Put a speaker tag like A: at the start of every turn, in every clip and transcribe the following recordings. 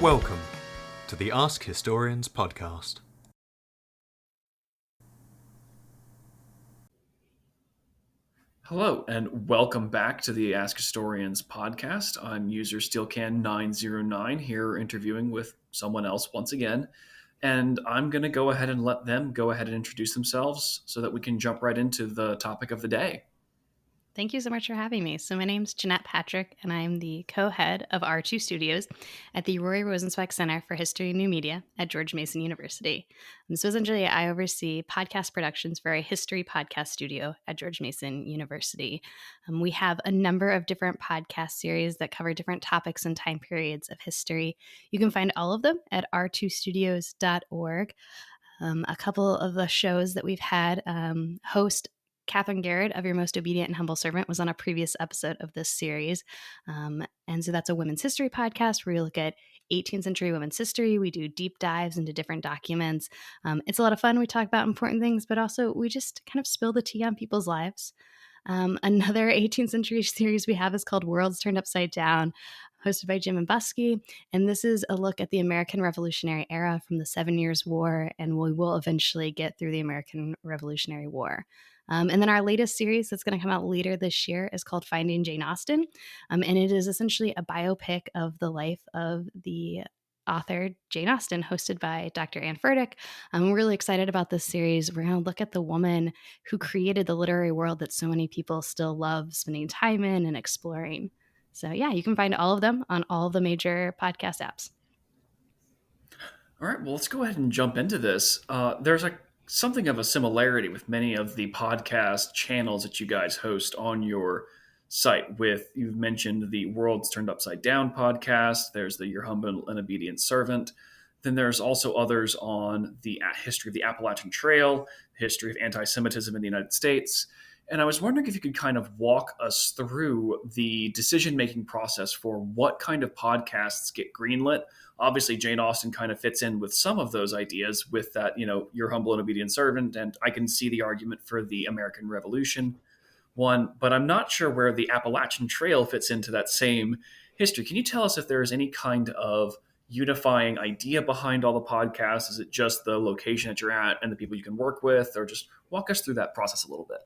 A: Welcome to the Ask Historians podcast.
B: Hello, and welcome back to the Ask Historians podcast. I'm user SteelCan909 here interviewing with someone else once again. And I'm going to go ahead and let them go ahead and introduce themselves so that we can jump right into the topic of the day.
C: Thank you so much for having me. So my name's Jeannette Patrick, and I'm the co-head of R2 Studios at the Roy Rosenzweig Center for History and New Media at George Mason University. So essentially, I oversee podcast productions for a history podcast studio at George Mason University. We have a number of different podcast series that cover different topics and time periods of history. You can find all of them at r2studios.org. A couple of the shows that we've had host Catherine Garrett of Your Most Obedient and Humble Servant was on a previous episode of this series. And so that's a women's history podcast where we look at 18th century women's history. We do deep dives into different documents. It's a lot of fun. We talk about important things, but also we just kind of spill the tea on people's lives. Another 18th century series we have is called Worlds Turned Upside Down, hosted by Jim and Busky. And this is a look at the American Revolutionary era from the 7 Years' War, and we will eventually get through the American Revolutionary War. And then our latest series that's going to come out later this year is called Finding Jane Austen. And it is essentially a biopic of the life of the author Jane Austen, hosted by Dr. Anne Furtick. I'm really excited about this series. We're going to look at the woman who created the literary world that so many people still love spending time in and exploring. So yeah, you can find all of them on all the major podcast apps.
B: All right, well, let's go ahead and jump into this. There's something of a similarity with many of the podcast channels that you guys host on your site. You've mentioned the Worlds Turned Upside Down podcast. There's the Your Humble and Obedient Servant. Then there's also others on the history of the Appalachian Trail, history of anti-Semitism in the United States. And I was wondering if you could kind of walk us through the decision-making process for what kind of podcasts get greenlit. Obviously, Jane Austen kind of fits in with some of those ideas with that, Your Humble and Obedient Servant. And I can see the argument for the American Revolution one, but I'm not sure where the Appalachian Trail fits into that same history. Can you tell us if there's any kind of unifying idea behind all the podcasts? Is it just the location that you're at and the people you can work with, or just walk us through that process a little bit?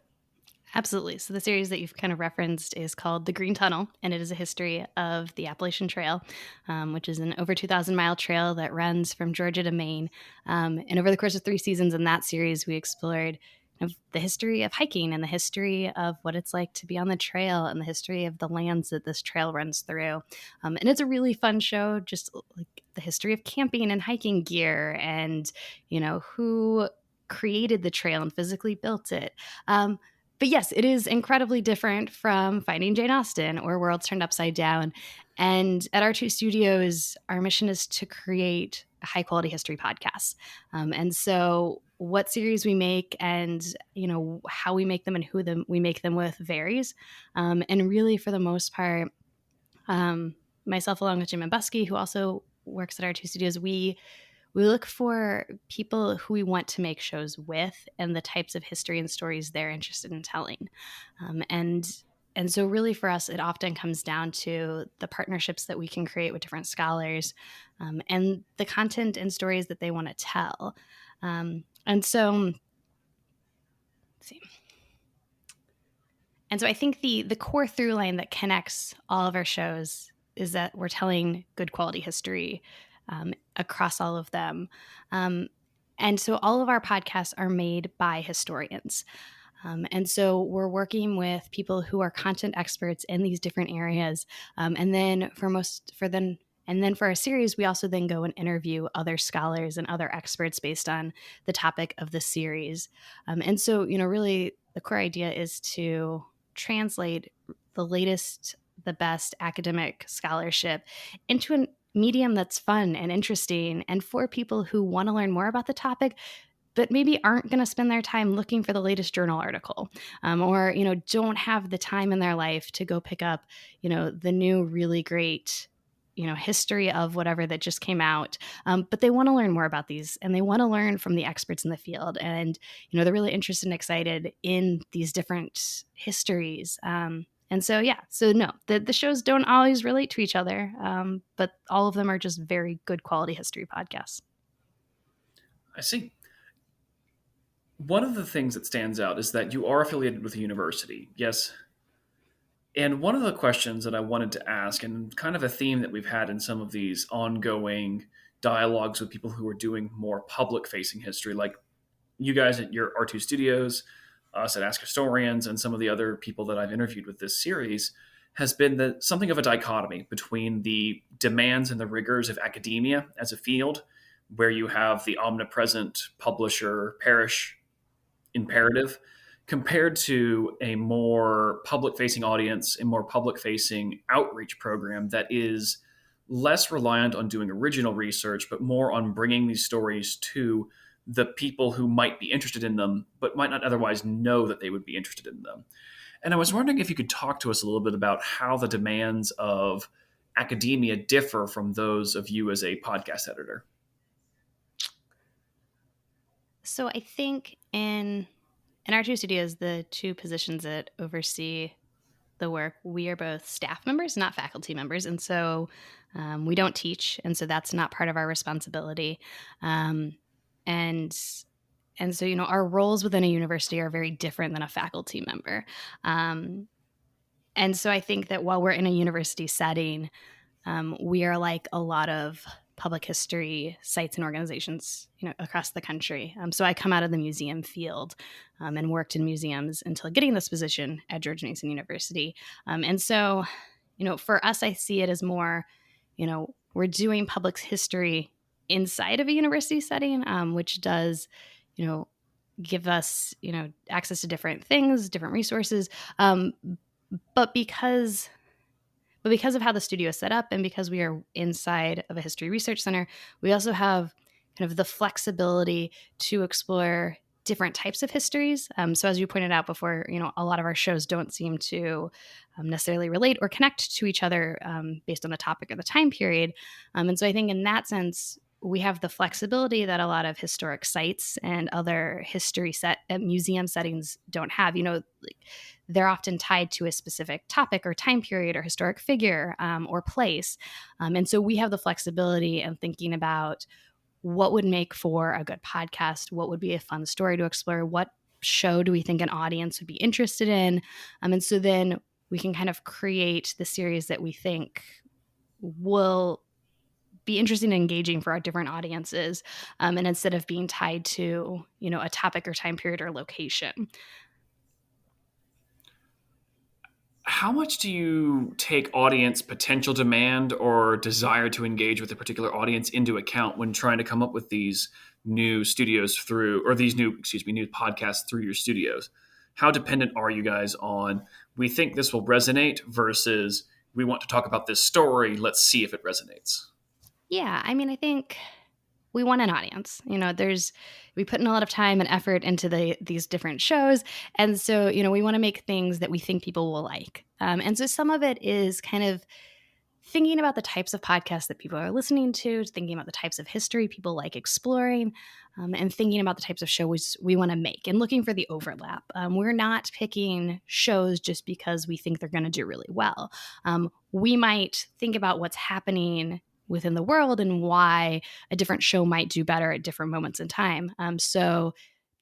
C: Absolutely. So the series that you've kind of referenced is called The Green Tunnel, and it is a history of the Appalachian Trail, which is an over 2,000-mile trail that runs from Georgia to Maine. And over the course of 3 seasons in that series, we explored the history of hiking and the history of what it's like to be on the trail and the history of the lands that this trail runs through. And it's a really fun show, just like the history of camping and hiking gear and, who created the trail and physically built it. But yes, it is incredibly different from Finding Jane Austen or Worlds Turned Upside Down. And at R2 Studios, our mission is to create high-quality history podcasts. And so what series we make and, how we make them and we make them with varies. And really, for the most part, myself along with Jim and Busky, who also works at R2 Studios, we look for people who we want to make shows with and the types of history and stories they're interested in telling. And so really for us, it often comes down to the partnerships that we can create with different scholars and the content and stories that they want to tell. And so I think the core through line that connects all of our shows is that we're telling good quality history across all of them. And so all of our podcasts are made by historians. And so we're working with people who are content experts in these different areas. And then for our series, we also then go and interview other scholars and other experts based on the topic of the series. And so, really the core idea is to translate the latest, the best academic scholarship into a medium that's fun and interesting and for people who want to learn more about the topic, but maybe aren't going to spend their time looking for the latest journal article or, don't have the time in their life to go pick up, the new really great, history of whatever that just came out. But they want to learn more about these and they want to learn from the experts in the field. And, they're really interested and excited in these different histories. And so, yeah, so no, the shows don't always relate to each other, but all of them are just very good quality history podcasts.
B: I see. One of the things that stands out is that you are affiliated with a university. Yes. And one of the questions that I wanted to ask, and kind of a theme that we've had in some of these ongoing dialogues with people who are doing more public facing history, like you guys at your R2 studios, us at Ask Historians, and some of the other people that I've interviewed with this series, has been something of a dichotomy between the demands and the rigors of academia as a field, where you have the omnipresent publisher parish imperative, compared to a more public facing audience, a more public facing outreach program that is less reliant on doing original research, but more on bringing these stories to the people who might be interested in them, but might not otherwise know that they would be interested in them. And I was wondering if you could talk to us a little bit about how the demands of academia differ from those of you as a podcast editor.
C: So I think in our two studios, the two positions that oversee the work, we are both staff members, not faculty members. And so we don't teach. And so that's not part of our responsibility. And so, our roles within a university are very different than a faculty member. And so I think that while we're in a university setting, we are like a lot of public history sites and organizations, across the country. So I come out of the museum field and worked in museums until getting this position at George Mason University. And so, for us, I see it as more, we're doing public history inside of a university setting, which does, give us, access to different things, different resources. But because of how the studio is set up and because we are inside of a history research center, we also have kind of the flexibility to explore different types of histories. So as you pointed out before, a lot of our shows don't seem to necessarily relate or connect to each other based on the topic or the time period. And so I think in that sense, we have the flexibility that a lot of historic sites and other museum settings don't have. They're often tied to a specific topic or time period or historic figure or place. And so we have the flexibility in thinking about what would make for a good podcast, what would be a fun story to explore, what show do we think an audience would be interested in. And so then we can kind of create the series that we think will be interesting and engaging for our different audiences. And instead of being tied to, a topic or time period or location.
B: How much do you take audience potential demand or desire to engage with a particular audience into account when trying to come up with these new studios new podcasts through your studios? How dependent are you guys on, we think this will resonate versus we want to talk about this story, let's see if it resonates?
C: Yeah, I mean, I think we want an audience. We put in a lot of time and effort into these different shows. And so, we want to make things that we think people will like. And so some of it is kind of thinking about the types of podcasts that people are listening to, thinking about the types of history people like exploring, and thinking about the types of shows we want to make and looking for the overlap. We're not picking shows just because we think they're going to do really well. We might think about what's happening within the world and why a different show might do better at different moments in time. So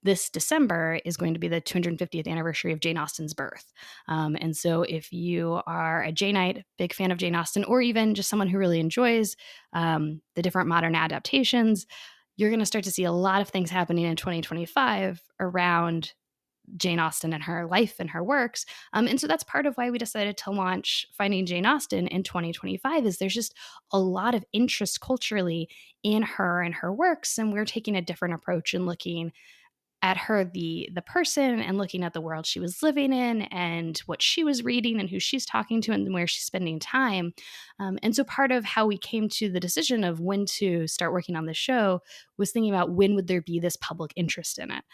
C: this December is going to be the 250th anniversary of Jane Austen's birth. And so if you are a Janeite, big fan of Jane Austen, or even just someone who really enjoys the different modern adaptations, you're going to start to see a lot of things happening in 2025 around Jane Austen and her life and her works. And so that's part of why we decided to launch Finding Jane Austen in 2025 is there's just a lot of interest culturally in her and her works. And we're taking a different approach and looking at her, the person, and looking at the world she was living in and what she was reading and who she's talking to and where she's spending time. And so part of how we came to the decision of when to start working on the show was thinking about when would there be this public interest in it.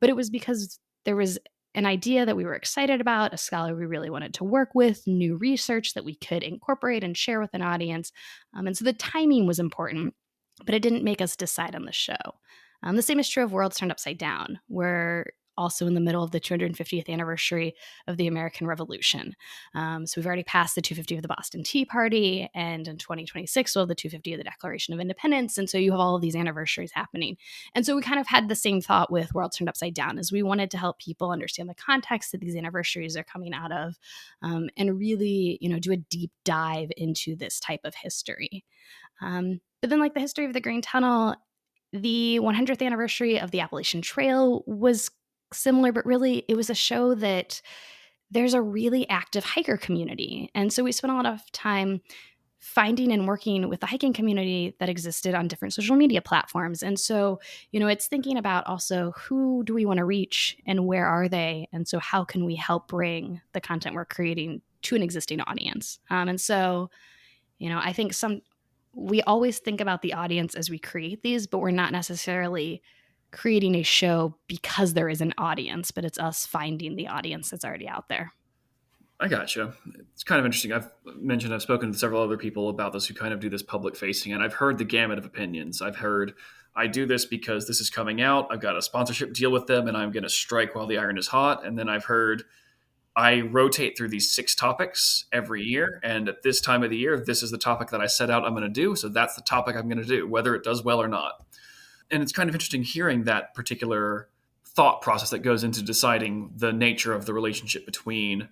C: But it was because there was an idea that we were excited about, a scholar we really wanted to work with, new research that we could incorporate and share with an audience. And so the timing was important, but it didn't make us decide on the show. The same is true of Worlds Turned Upside Down, where also in the middle of the 250th anniversary of the American Revolution. So we've already passed the 250 of the Boston Tea Party, and in 2026 we'll have the 250 of the Declaration of Independence. And so you have all of these anniversaries happening. And so we kind of had the same thought with World Turned Upside Down, as we wanted to help people understand the context that these anniversaries are coming out of, and really, do a deep dive into this type of history. But then, like the history of the Green Tunnel, the 100th anniversary of the Appalachian Trail was similar, but really it was a show that there's a really active hiker community. And so we spent a lot of time finding and working with the hiking community that existed on different social media platforms. And so, it's thinking about also who do we want to reach and where are they? And so how can we help bring the content we're creating to an existing audience? And so, I think we always think about the audience as we create these, but we're not necessarily creating a show because there is an audience, but it's us finding the audience that's already out there.
B: I gotcha. It's kind of interesting. I've spoken to several other people about this who kind of do this public facing, and I've heard the gamut of opinions. I've heard, I do this because this is coming out. I've got a sponsorship deal with them and I'm going to strike while the iron is hot. And then I've heard, I rotate through these 6 topics every year. And at this time of the year, this is the topic that I set out I'm going to do. So that's the topic I'm going to do, whether it does well or not. And it's kind of interesting hearing that particular thought process that goes into deciding the nature of the relationship between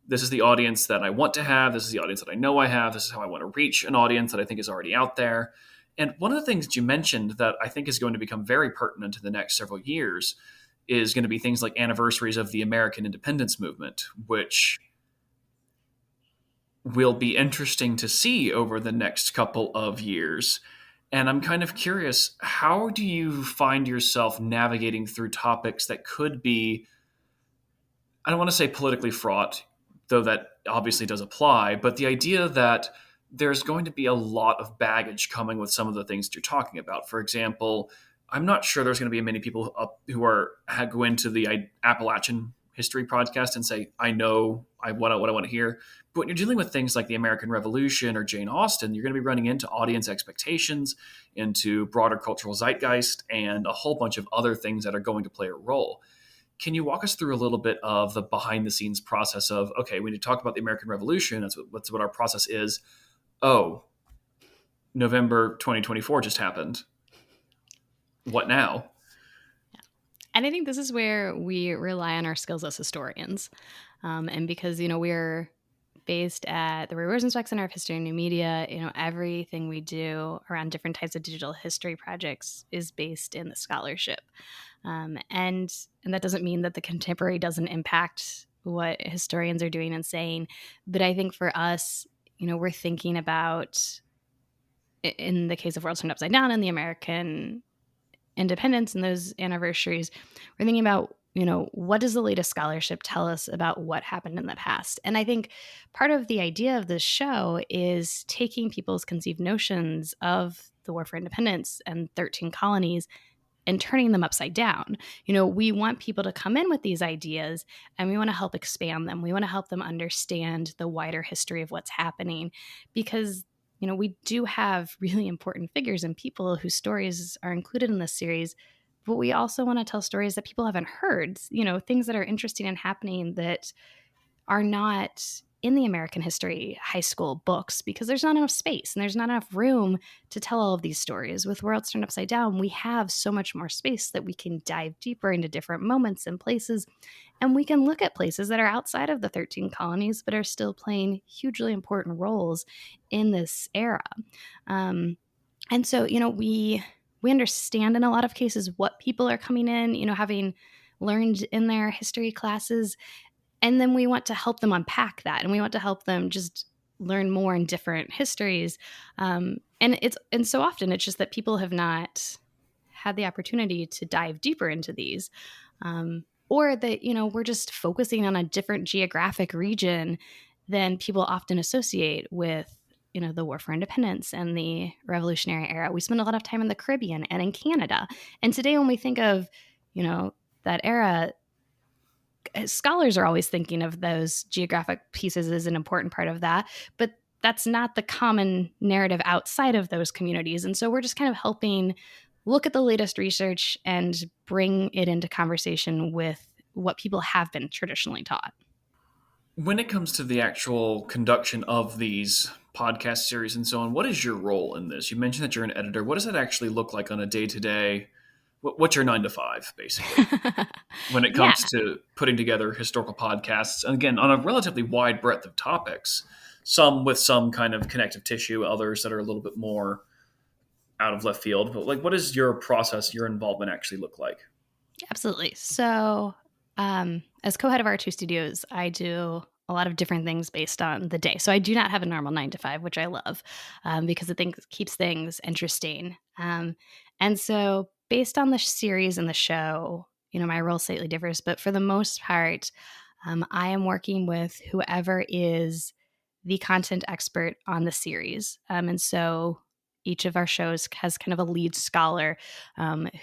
B: this is the audience that I want to have, this is the audience that I know I have, this is how I want to reach an audience that I think is already out there. And one of the things that you mentioned that I think is going to become very pertinent in the next several years is going to be things like anniversaries of the American independence movement, which will be interesting to see over the next couple of years. And I'm kind of curious, how do you find yourself navigating through topics that could be, I don't want to say politically fraught, though that obviously does apply, but the idea that there's going to be a lot of baggage coming with some of the things that you're talking about. For example, I'm not sure there's going to be many people who go into the Appalachian history podcast and say, I know what I want to hear. But when you're dealing with things like the American Revolution or Jane Austen, you're going to be running into audience expectations, into broader cultural zeitgeist, and a whole bunch of other things that are going to play a role. Can you walk us through a little bit of the behind the scenes process of, okay, we need to talk about the American Revolution. That's what our process is. Oh, November 2024 just happened. What now?
C: And I think this is where we rely on our skills as historians. And because, we're based at the Roy Rosenzweig Center of History and New Media, everything we do around different types of digital history projects is based in the scholarship. And that doesn't mean that the contemporary doesn't impact what historians are doing and saying. But I think for us, we're thinking about, in the case of World Turned Upside Down and the American independence and those anniversaries, we're thinking about, what does the latest scholarship tell us about what happened in the past? And I think part of the idea of this show is taking people's conceived notions of the War for Independence and 13 colonies and turning them upside down. We want people to come in with these ideas and we want to help expand them. We want to help them understand the wider history of what's happening, because we do have really important figures and people whose stories are included in this series, but we also want to tell stories that people haven't heard, things that are interesting and happening that are not in the American history high school books, because there's not enough space and there's not enough room to tell all of these stories. With World Turned Upside Down, we have so much more space that we can dive deeper into different moments and places, and we can look at places that are outside of the 13 colonies but are still playing hugely important roles in this era. And so, we understand in a lot of cases what people are coming in, having learned in their history classes. And then we want to help them unpack that, and we want to help them just learn more in different histories. And so often it's just that people have not had the opportunity to dive deeper into these, or that, we're just focusing on a different geographic region than people often associate with, the War for Independence and the Revolutionary Era. We spend a lot of time in the Caribbean and in Canada. And today when we think of, that era, scholars are always thinking of those geographic pieces as an important part of that, but that's not the common narrative outside of those communities. And so we're just kind of helping look at the latest research and bring it into conversation with what people have been traditionally taught.
B: When it comes to the actual conduction of these podcast series and so on, what is your role in this? You mentioned that you're an editor. What does that actually look like on a day-to-day? What's your 9 to 5, basically, when it
C: Yeah,
B: comes to putting together historical podcasts? And again, on a relatively wide breadth of topics, some with some kind of connective tissue, others that are a little bit more out of left field. But like, what does your process, your involvement actually look like?
C: absolutely. So, as co-head of our 2 studios, I do a lot of different things based on the day. So I do not have a normal 9 to 5, which I love, because it keeps things interesting. And so, based on the series and the show, my role slightly differs, but for the most part, I am working with whoever is the content expert on the series. And so each of our shows has kind of a lead scholar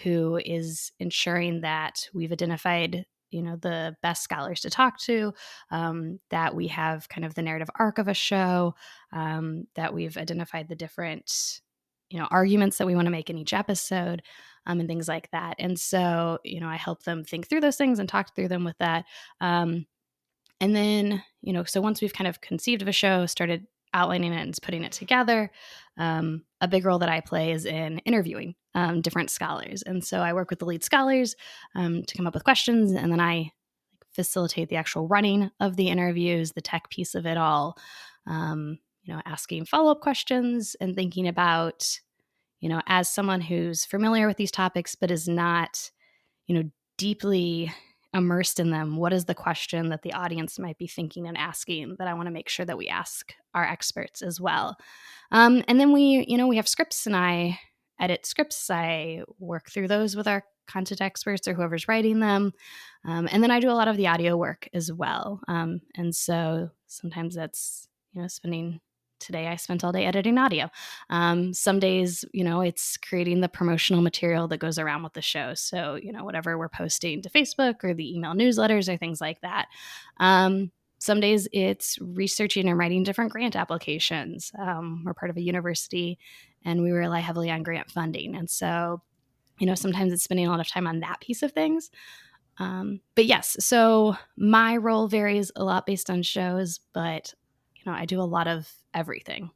C: who is ensuring that we've identified the best scholars to talk to, that we have kind of the narrative arc of a show, that we've identified the different arguments that we want to make in each episode, and things like that. And so I help them think through those things and talk through them with that. And then, so once we've kind of conceived of a show, started outlining it and putting it together, a big role that I play is in interviewing different scholars. And so I work with the lead scholars to come up with questions, and then I facilitate the actual running of the interviews, the tech piece of it all, asking follow-up questions and thinking about, as someone who's familiar with these topics but is not, deeply immersed in them, what is the question that the audience might be thinking and asking that I want to make sure that we ask our experts as well. And then we have scripts, and I edit scripts. I work through those with our content experts or whoever's writing them. And then I do a lot of the audio work as well. And so sometimes that's, today I spent all day editing audio. Some days, it's creating the promotional material that goes around with the show. So, whatever we're posting to Facebook or the email newsletters or things like that. Some days it's researching and writing different grant applications. We're part of a university and we rely heavily on grant funding. And so, sometimes it's spending a lot of time on that piece of things. But yes, so my role varies a lot based on shows, but I do a lot of everything.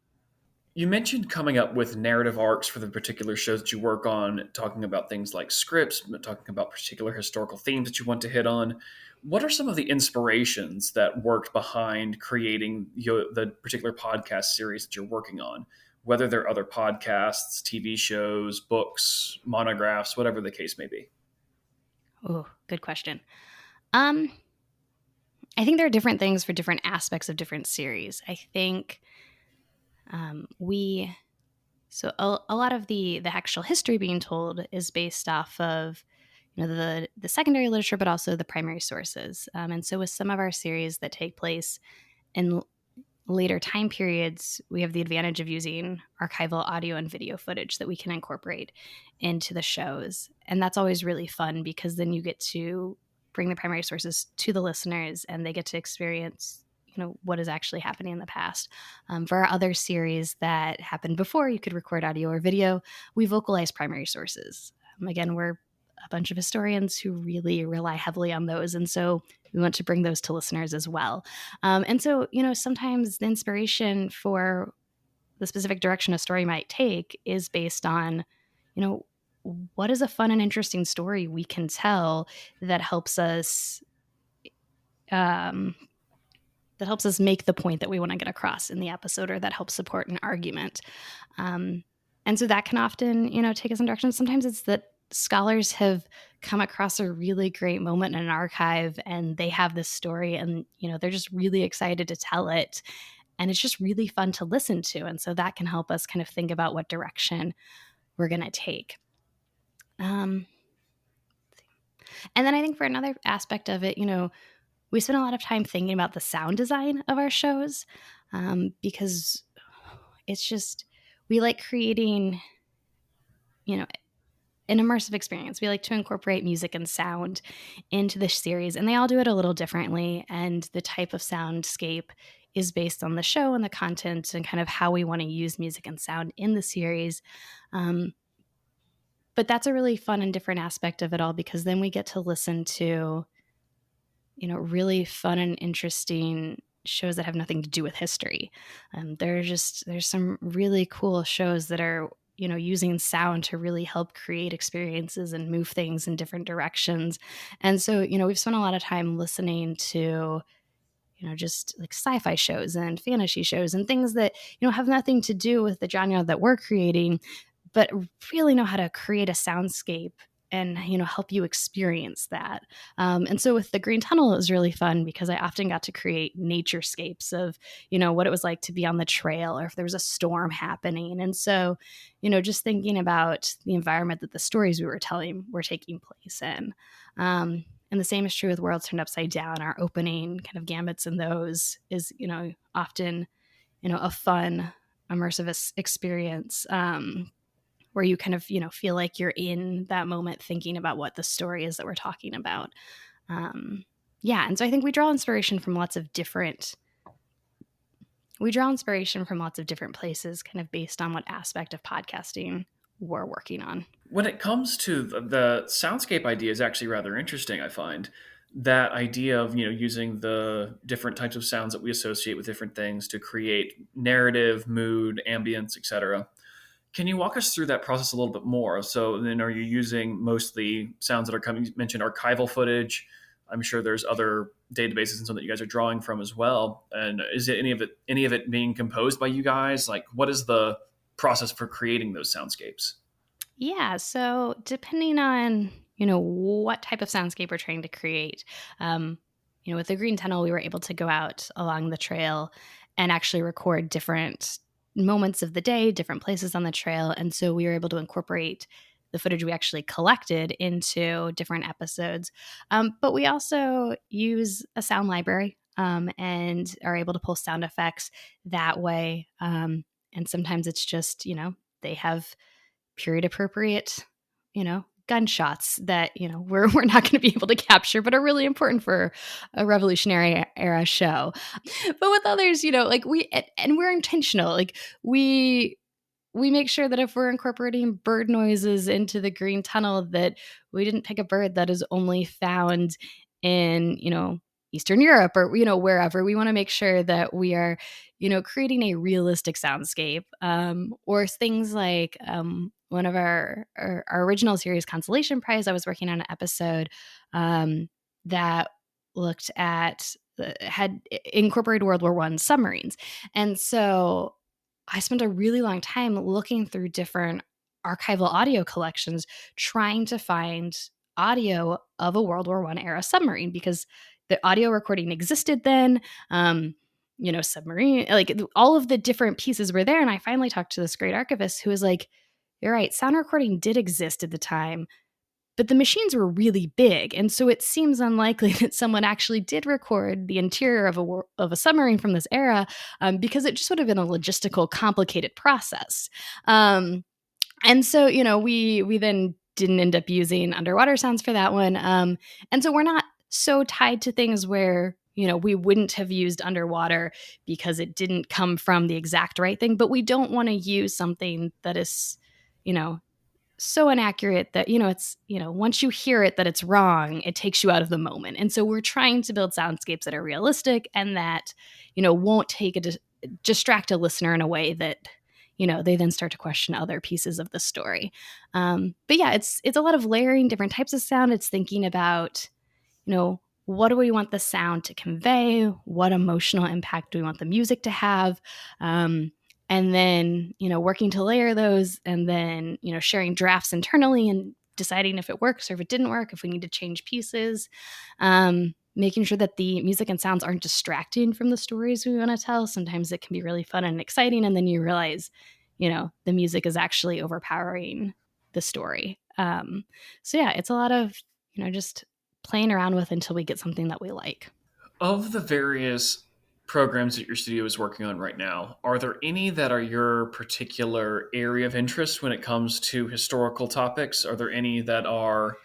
B: You mentioned coming up with narrative arcs for the particular shows that you work on, talking about things like scripts, talking about particular historical themes that you want to hit on. What are some of the inspirations that worked behind creating the particular podcast series that you're working on? Whether they're other podcasts, TV shows, books, monographs, whatever the case may be.
C: Oh, good question. I think there are different things for different aspects of different series. I think a lot of the actual history being told is based off of the secondary literature, but also the primary sources. And so with some of our series that take place in later time periods, we have the advantage of using archival audio and video footage that we can incorporate into the shows. And that's always really fun because then you get to bring the primary sources to the listeners and they get to experience what is actually happening in the past. For our other series that happened before you could record audio or video, we vocalize primary sources. Again, we're a bunch of historians who really rely heavily on those. And so we want to bring those to listeners as well. And so, sometimes the inspiration for the specific direction a story might take is based on, what is a fun and interesting story we can tell that helps us make the point that we want to get across in the episode, or that helps support an argument. And so that can often, take us in directions. Sometimes it's that scholars have come across a really great moment in an archive and they have this story and, they're just really excited to tell it. And it's just really fun to listen to. And so that can help us kind of think about what direction we're going to take. And then I think for another aspect of it, we spend a lot of time thinking about the sound design of our shows, because it's just, we like creating, an immersive experience. We like to incorporate music and sound into the series, and they all do it a little differently. And the type of soundscape is based on the show and the content and kind of how we want to use music and sound in the series. But that's a really fun and different aspect of it all, because then we get to listen to really fun and interesting shows that have nothing to do with history. There's some really cool shows that are using sound to really help create experiences and move things in different directions. And so we've spent a lot of time listening to just like sci-fi shows and fantasy shows and things that have nothing to do with the genre that we're creating, but really know how to create a soundscape and help you experience that. And so with the Green Tunnel, it was really fun because I often got to create naturescapes of what it was like to be on the trail, or if there was a storm happening. And so just thinking about the environment that the stories we were telling were taking place in. And the same is true with Worlds Turned Upside Down. Our opening kind of gambits in those is often a fun immersive experience, where you kind of feel like you're in that moment thinking about what the story is that we're talking about. And so I think we draw inspiration from lots of different places, kind of based on what aspect of podcasting we're working on.
B: When it comes to the soundscape idea is actually rather interesting, I find. That idea of using the different types of sounds that we associate with different things to create narrative, mood, ambience, etc. Can you walk us through that process a little bit more? So then are you using mostly sounds that are coming, you mentioned archival footage? I'm sure there's other databases and so that you guys are drawing from as well. And is it any of it being composed by you guys? Like, what is the process for creating those soundscapes?
C: Yeah, so depending on what type of soundscape we're trying to create, with the Green Tunnel, we were able to go out along the trail and actually record different moments of the day, different places on the trail, and so we were able to incorporate the footage we actually collected into different episodes. But we also use a sound library, and are able to pull sound effects that way. And sometimes it's just they have period appropriate, gunshots that, we're not going to be able to capture, but are really important for a Revolutionary era show. But with others, like and we're intentional. Like we make sure that if we're incorporating bird noises into the Green Tunnel, that we didn't pick a bird that is only found in, Eastern Europe or, wherever. We want to make sure that we are, creating a realistic soundscape, or things like one of our original series, Consolation Prize. I was working on an episode that looked at, had incorporated World War I submarines. And so I spent a really long time looking through different archival audio collections, trying to find audio of a World War I era submarine, because the audio recording existed then. Submarine, like all of the different pieces were there. And I finally talked to this great archivist who was like, "You're right, sound recording did exist at the time, but the machines were really big. And so it seems unlikely that someone actually did record the interior of a submarine from this era, because it just would have been a logistical, complicated process." And so, we then didn't end up using underwater sounds for that one. And so we're not so tied to things where, we wouldn't have used underwater because it didn't come from the exact right thing, but we don't want to use something that is, so inaccurate that, it's, once you hear it that it's wrong, it takes you out of the moment. And so we're trying to build soundscapes that are realistic and that, won't distract a listener in a way that, they then start to question other pieces of the story. But yeah, it's a lot of layering different types of sound. It's thinking about, what do we want the sound to convey? What emotional impact do we want the music to have? And then, working to layer those, and then, sharing drafts internally and deciding if it works or if it didn't work, if we need to change pieces. Making sure that the music and sounds aren't distracting from the stories we want to tell. Sometimes it can be really fun and exciting, and then you realize, the music is actually overpowering the story. So yeah, it's a lot of, just playing around with until we get something that we like.
B: Of the various programs that your studio is working on right now, are there any that are your particular area of interest when it comes to historical topics? Are there any that are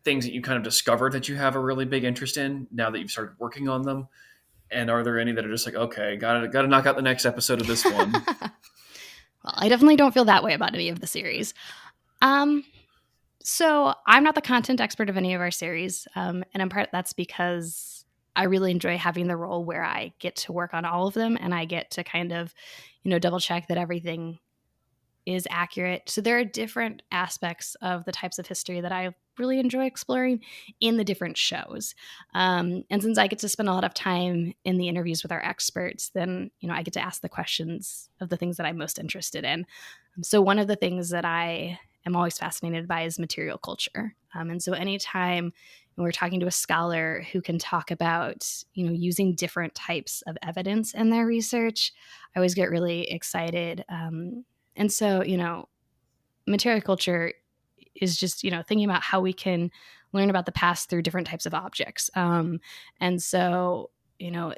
B: things that you kind of discovered that you have a really big interest in now that you've started working on them? And are there any that are just like, okay, gotta knock out the next episode of this one?
C: Well, I definitely don't feel that way about any of the series. So I'm not the content expert of any of our series, and in part that's because I really enjoy having the role where I get to work on all of them and I get to kind of, double check that everything is accurate. So there are different aspects of the types of history that I really enjoy exploring in the different shows. And since I get to spend a lot of time in the interviews with our experts, then I get to ask the questions of the things that I'm most interested in. So one of the things that I am always fascinated by is material culture. And so anytime we're talking to a scholar who can talk about, using different types of evidence in their research, I always get really excited. And so, material culture is just, thinking about how we can learn about the past through different types of objects. And so, and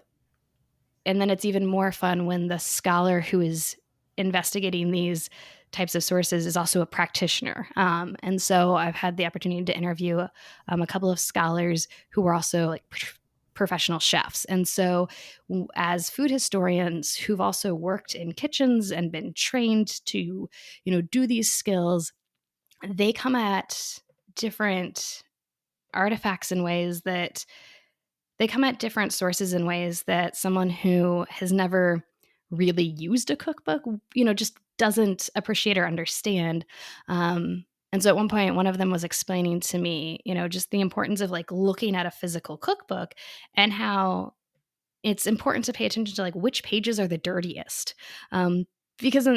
C: then it's even more fun when the scholar who is investigating these types of sources is also a practitioner. And so I've had the opportunity to interview a couple of scholars who were also like professional chefs. And so as food historians who've also worked in kitchens and been trained to, do these skills, they come at different artifacts in ways that they come at different sources in ways that someone who has never really used a cookbook, just doesn't appreciate or understand. And so at one point, one of them was explaining to me, just the importance of like looking at a physical cookbook and how it's important to pay attention to like which pages are the dirtiest. Because,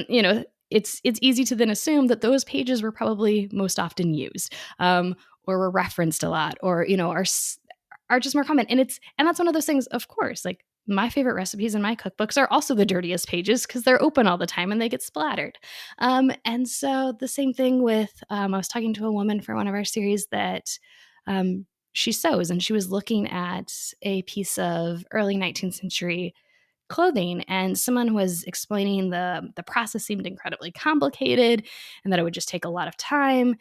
C: it's easy to then assume that those pages were probably most often used, or were referenced a lot, or, are just more common. And that's one of those things, of course, like my favorite recipes in my cookbooks are also the dirtiest pages because they're open all the time and they get splattered. And so the same thing with, I was talking to a woman for one of our series that she sews, and she was looking at a piece of early 19th century clothing, and someone was explaining the process seemed incredibly complicated and that it would just take a lot of time.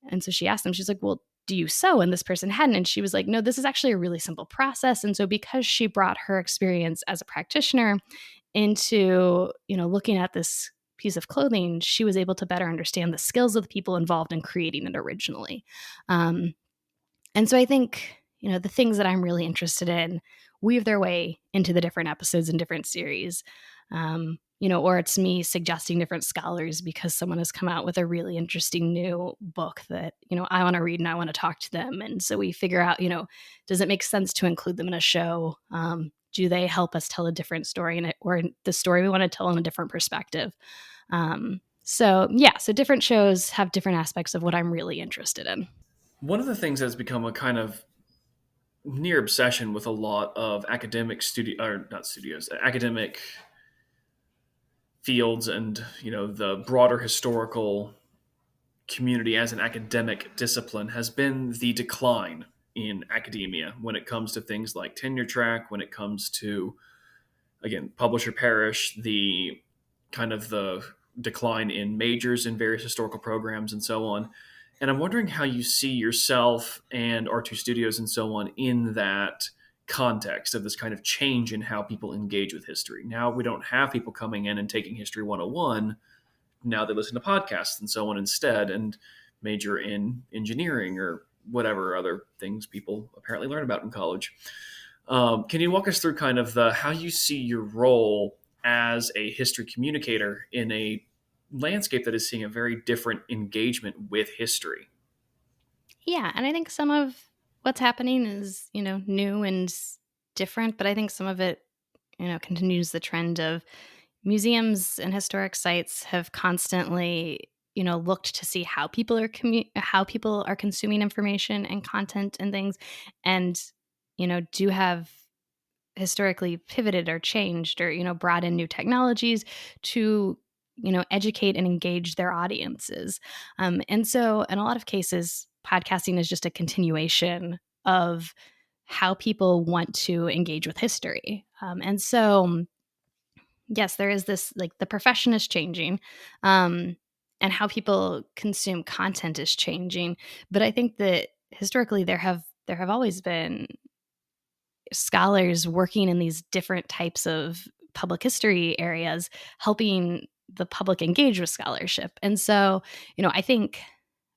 C: And so she asked them, she's like, well, do you sew? And this person hadn't. And she was like, no, this is actually a really simple process. And so because she brought her experience as a practitioner into, looking at this piece of clothing, she was able to better understand the skills of the people involved in creating it originally. And so I think, the things that I'm really interested in weave their way into the different episodes and different series. Or it's me suggesting different scholars because someone has come out with a really interesting new book that, I want to read and I want to talk to them. And so we figure out, does it make sense to include them in a show? Do they help us tell a different story in it, or the story we want to tell in a different perspective? So different shows have different aspects of what I'm really interested in.
B: One of the things that's become a kind of near obsession with a lot of academic academic fields and, the broader historical community as an academic discipline has been the decline in academia when it comes to things like tenure track, when it comes to, again, publish or perish, the kind of the decline in majors in various historical programs and so on. And I'm wondering how you see yourself and R2 Studios and so on in that context of this kind of change in how people engage with history. Now we don't have people coming in and taking History 101. Now they listen to podcasts and so on instead and major in engineering or whatever other things people apparently learn about in college. Can you walk us through kind of how you see your role as a history communicator in a landscape that is seeing a very different engagement with history?
C: Yeah, and I think some of what's happening is, new and different, but I think some of it, continues the trend of museums and historic sites have constantly, looked to see how people are how people are consuming information and content and things, and do have historically pivoted or changed or brought in new technologies to educate and engage their audiences. And so in a lot of cases podcasting is just a continuation of how people want to engage with history. And so yes, there is this, like, the profession is changing, and how people consume content is changing, but I think that historically there have always been scholars working in these different types of public history areas, helping the public engage with scholarship. And so, I think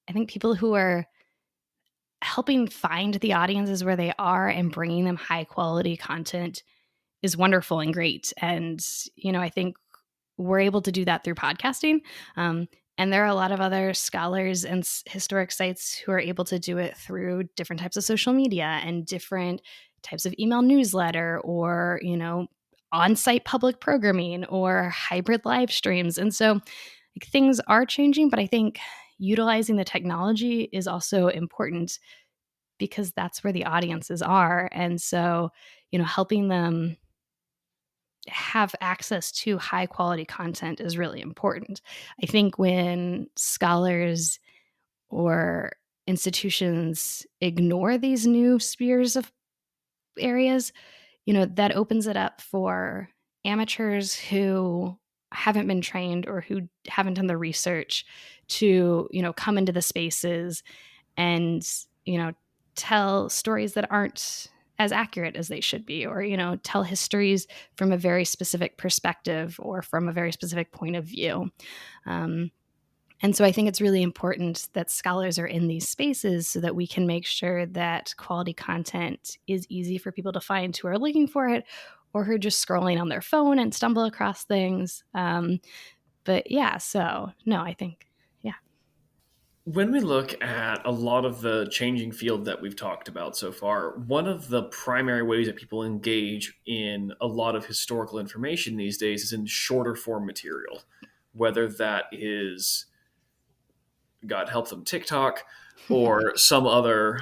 C: I think people who are helping find the audiences where they are and bringing them high quality content is wonderful and great. And, I think we're able to do that through podcasting. And there are a lot of other scholars and historic sites who are able to do it through different types of social media and different types of email newsletter or, on-site public programming or hybrid live streams. And so things are changing, but I think utilizing the technology is also important because that's where the audiences are. And so, helping them have access to high quality content is really important. I think when scholars or institutions ignore these new spheres of areas, that opens it up for amateurs who haven't been trained or who haven't done the research to, come into the spaces and, tell stories that aren't as accurate as they should be, or, tell histories from a very specific perspective or from a very specific point of view. And so I think it's really important that scholars are in these spaces so that we can make sure that quality content is easy for people to find who are looking for it or who are just scrolling on their phone and stumble across things. But yeah, so no, I think, yeah.
B: When we look at a lot of the changing field that we've talked about so far, one of the primary ways that people engage in a lot of historical information these days is in shorter form material, whether that is, God help them, TikTok or some other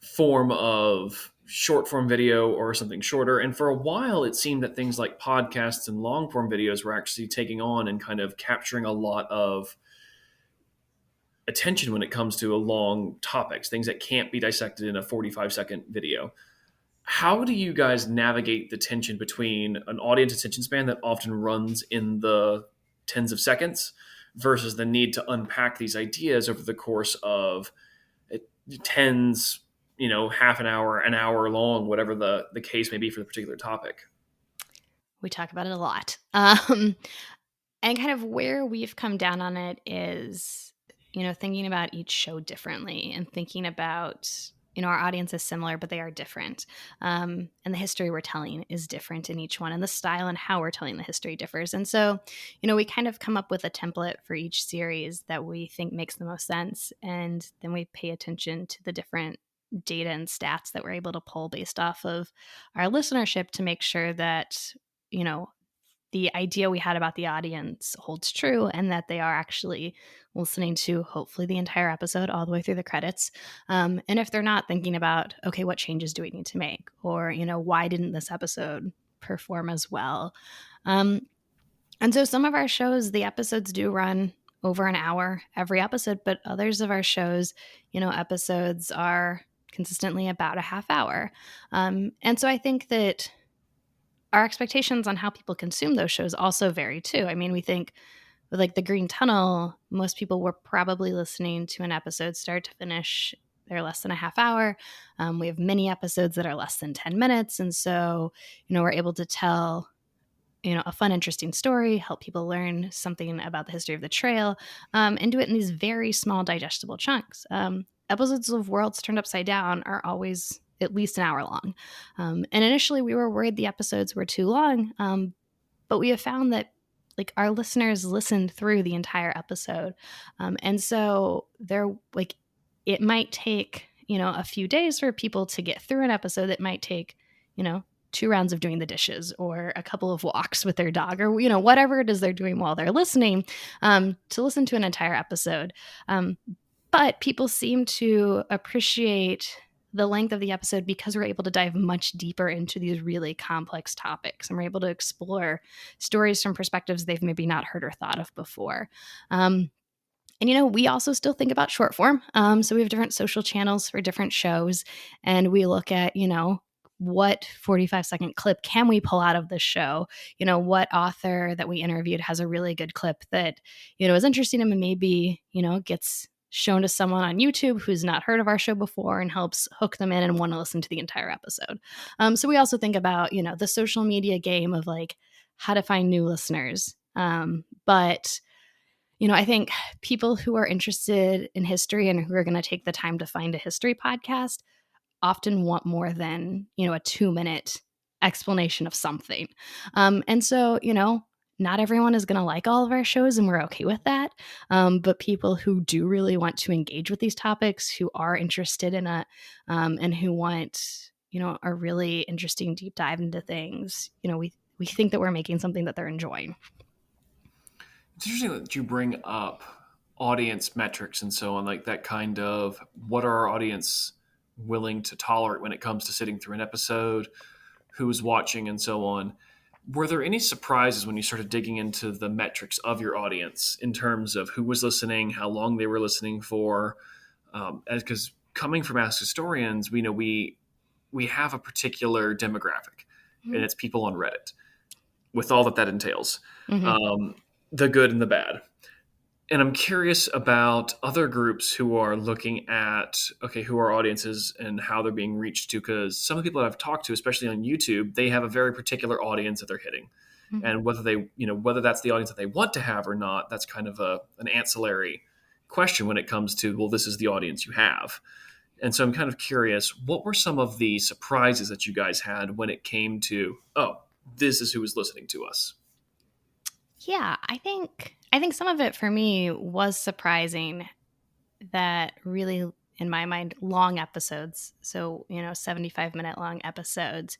B: form of short form video or something shorter. And for a while, it seemed that things like podcasts and long form videos were actually taking on and kind of capturing a lot of attention when it comes to long topics, things that can't be dissected in a 45-second video. How do you guys navigate the tension between an audience attention span that often runs in the tens of seconds versus the need to unpack these ideas over the course of tens, half an hour long, whatever the case may be for the particular topic?
C: We talk about it a lot. And kind of where we've come down on it is, thinking about each show differently and thinking about, our audience is similar, but they are different. And the history we're telling is different in each one, and the style and how we're telling the history differs. And so, we kind of come up with a template for each series that we think makes the most sense. And then we pay attention to the different data and stats that we're able to pull based off of our listenership to make sure that, the idea we had about the audience holds true and that they are actually listening to hopefully the entire episode all the way through the credits. And if they're not, thinking about, okay, what changes do we need to make? Or, why didn't this episode perform as well? And so some of our shows, the episodes do run over an hour every episode, but others of our shows, episodes are consistently about a half hour. And so I think that our expectations on how people consume those shows also vary too. I mean, we think with like the Green Tunnel, most people were probably listening to an episode start to finish. They're less than a half hour. We have many episodes that are less than 10 minutes. And so, we're able to tell, a fun, interesting story, help people learn something about the history of the trail, and do it in these very small, digestible chunks. Episodes of Worlds Turned Upside Down are always at least an hour long. And initially we were worried the episodes were too long, but we have found that like our listeners listened through the entire episode. And so they're like, it might take, a few days for people to get through an episode. That might take, 2 rounds of doing the dishes or a couple of walks with their dog or, whatever it is they're doing while they're listening, to listen to an entire episode. But people seem to appreciate the length of the episode because we're able to dive much deeper into these really complex topics, and we're able to explore stories from perspectives they've maybe not heard or thought of before. And, we also still think about short form. So we have different social channels for different shows, and we look at, what 45-second clip can we pull out of this show? What author that we interviewed has a really good clip that, is interesting and maybe, gets shown to someone on YouTube who's not heard of our show before and helps hook them in and want to listen to the entire episode. So we also think about, the social media game of like how to find new listeners. But, I think people who are interested in history and who are going to take the time to find a history podcast often want more than, a 2-minute explanation of something. And so, not everyone is going to like all of our shows, and we're okay with that. But people who do really want to engage with these topics, who are interested in it, and who want, a really interesting deep dive into things, we think that we're making something that they're enjoying.
B: It's interesting that you bring up audience metrics and so on, like that kind of what are our audience willing to tolerate when it comes to sitting through an episode, who's watching, and so on. Were there any surprises when you started digging into the metrics of your audience in terms of who was listening, how long they were listening for? Because coming from Ask Historians, we know we have a particular demographic, and it's people on Reddit, with all that entails, the good and the bad. And I'm curious about other groups who are looking at, who are audiences and how they're being reached to, because some of the people that I've talked to, especially on YouTube, they have a very particular audience that they're hitting. And whether that's the audience that they want to have or not, that's kind of an ancillary question when it comes to, well, this is the audience you have. And so I'm kind of curious, what were some of the surprises that you guys had when it came to, this is who is listening to us?
C: Yeah, I think some of it for me was surprising that really, in my mind, long episodes, so 75-minute long episodes,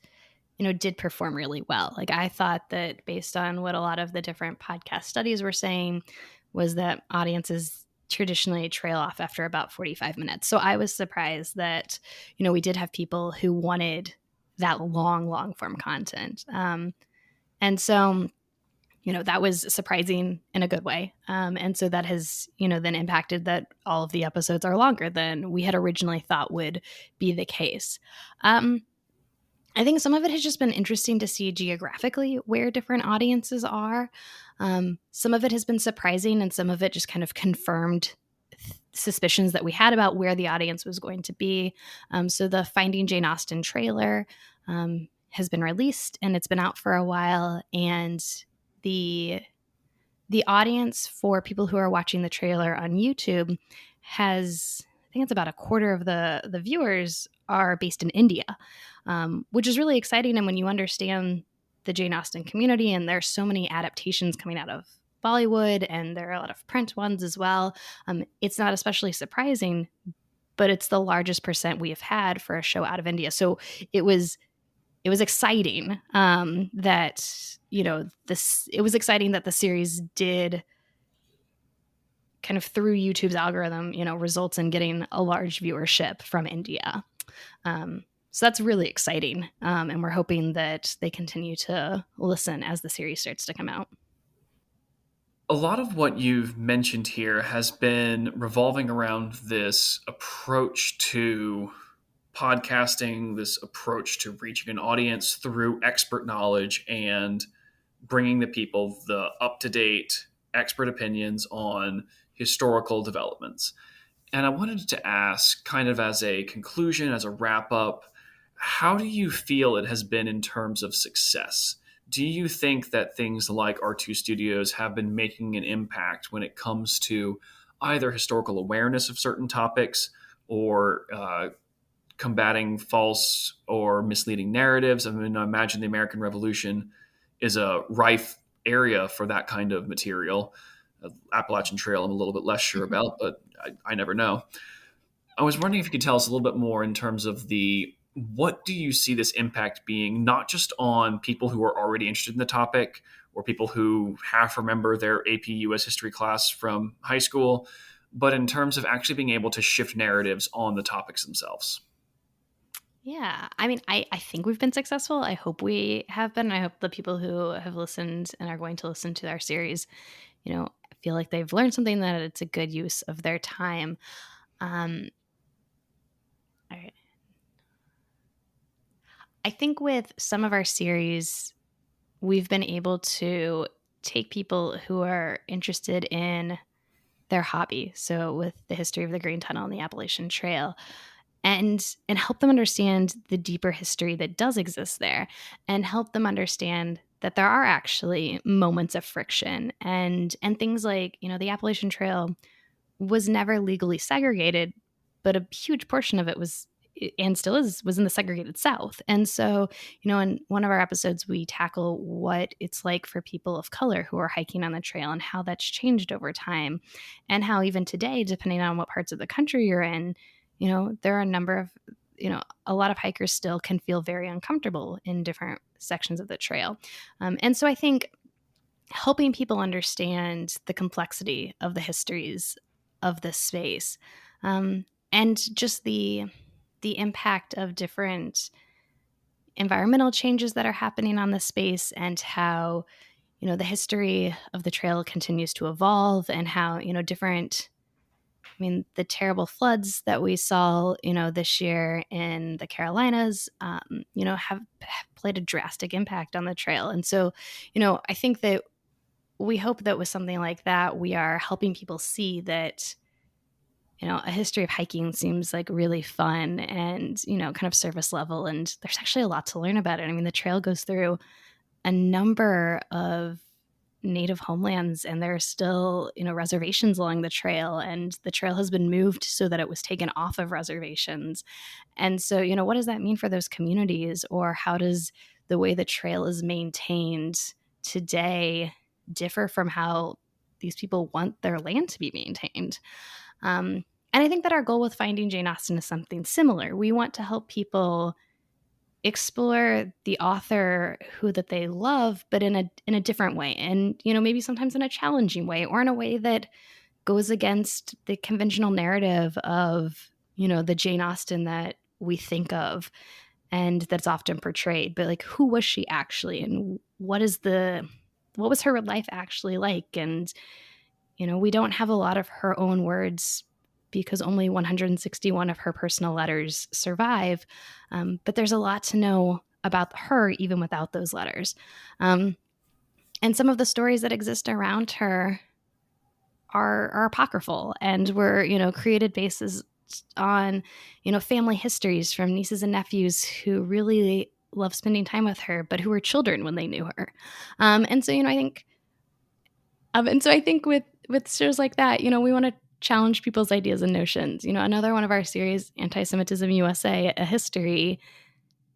C: did perform really well. Like, I thought that based on what a lot of the different podcast studies were saying was that audiences traditionally trail off after about 45 minutes. So I was surprised that, we did have people who wanted that long form content. And so, that was surprising in a good way. And so that has, then impacted that all of the episodes are longer than we had originally thought would be the case. I think some of it has just been interesting to see geographically where different audiences are. Some of it has been surprising, and some of it just kind of confirmed suspicions that we had about where the audience was going to be. So the Finding Jane Austen trailer has been released, and it's been out for a while. And the audience for people who are watching the trailer on YouTube has, I think it's about a quarter of the viewers are based in India, which is really exciting. And when you understand the Jane Austen community, and there's so many adaptations coming out of Bollywood, and there are a lot of print ones as well, it's not especially surprising, but it's the largest percent we have had for a show out of India. So it was exciting that, it was exciting that the series did kind of through YouTube's algorithm, results in getting a large viewership from India. So that's really exciting. And we're hoping that they continue to listen as the series starts to come out.
B: A lot of what you've mentioned here has been revolving around this approach to podcasting, this approach to reaching an audience through expert knowledge and bringing the people the up-to-date expert opinions on historical developments. And I wanted to ask, kind of as a conclusion, as a wrap-up, how do you feel it has been in terms of success? Do you think that things like R2 Studios have been making an impact when it comes to either historical awareness of certain topics or combating false or misleading narratives? I mean, I imagine the American Revolution is a rife area for that kind of material. Appalachian Trail, I'm a little bit less sure about, but I never know. I was wondering if you could tell us a little bit more in terms of what do you see this impact being, not just on people who are already interested in the topic or people who half remember their AP US history class from high school, but in terms of actually being able to shift narratives on the topics themselves?
C: Yeah. I mean, I think we've been successful. I hope we have been. I hope the people who have listened and are going to listen to our series, feel like they've learned something, that it's a good use of their time. I think with some of our series, we've been able to take people who are interested in their hobby. So with the history of the Green Tunnel and the Appalachian Trail, and help them understand the deeper history that does exist there, and help them understand that there are actually moments of friction and things like, the Appalachian Trail was never legally segregated, but a huge portion of it was, and still is, was in the segregated South. And so, in one of our episodes, we tackle what it's like for people of color who are hiking on the trail and how that's changed over time, and how even today, depending on what parts of the country you're in, there are a number of, a lot of hikers still can feel very uncomfortable in different sections of the trail. And so I think helping people understand the complexity of the histories of this space, and just the impact of different environmental changes that are happening on the space, and how the history of the trail continues to evolve, and how different, the terrible floods that we saw this year in the Carolinas have played a drastic impact on the trail. And so I think that we hope that with something like that, we are helping people see that a history of hiking seems like really fun and, kind of surface level. And there's actually a lot to learn about it. The trail goes through a number of native homelands, and there are still, reservations along the trail, and the trail has been moved so that it was taken off of reservations. And so, what does that mean for those communities, or how does the way the trail is maintained today differ from how these people want their land to be maintained? And I think that our goal with Finding Jane Austen is something similar. We want to help people explore the author who that they love, but in a different way, and maybe sometimes in a challenging way, or in a way that goes against the conventional narrative of the Jane Austen that we think of and that's often portrayed. But like, who was she actually, and what was her life actually like? And we don't have a lot of her own words, because only 161 of her personal letters survive. But there's a lot to know about her, even without those letters. And some of the stories that exist around her are apocryphal, and were, created basis on, family histories from nieces and nephews who really love spending time with her, but who were children when they knew her. And so, I think with shows like that, we want to challenge people's ideas and notions. Another one of our series, Anti-Semitism USA, a history,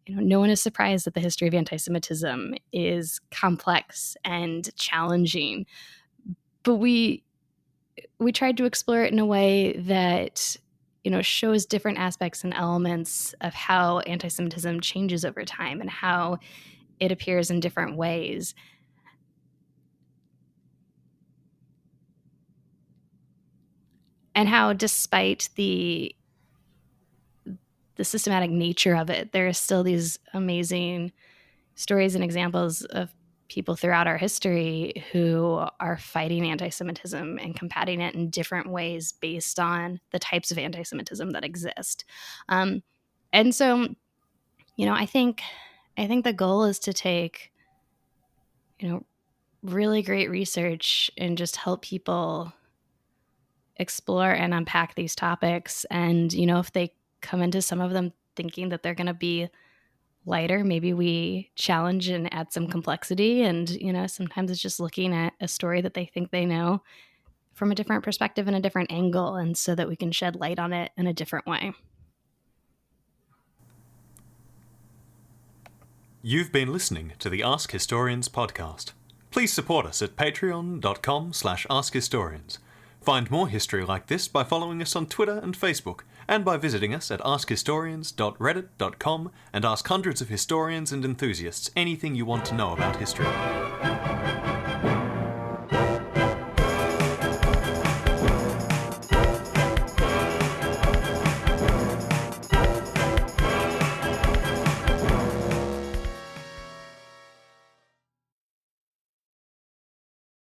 C: no one is surprised that the history of anti-Semitism is complex and challenging. But we tried to explore it in a way that, shows different aspects and elements of how anti-Semitism changes over time and how it appears in different ways. And how, despite the systematic nature of it, there are still these amazing stories and examples of people throughout our history who are fighting anti-Semitism and combating it in different ways based on the types of anti-Semitism that exist. And so, I think the goal is to take, really great research and just help people explore and unpack these topics. And, if they come into some of them thinking that they're going to be lighter, maybe we challenge and add some complexity. And, sometimes it's just looking at a story that they think they know from a different perspective and a different angle, and so that we can shed light on it in a different way.
A: You've been listening to the Ask Historians podcast. Please support us at patreon.com/askhistorians. Find more history like this by following us on Twitter and Facebook, and by visiting us at askhistorians.reddit.com, and ask hundreds of historians and enthusiasts anything you want to know about history.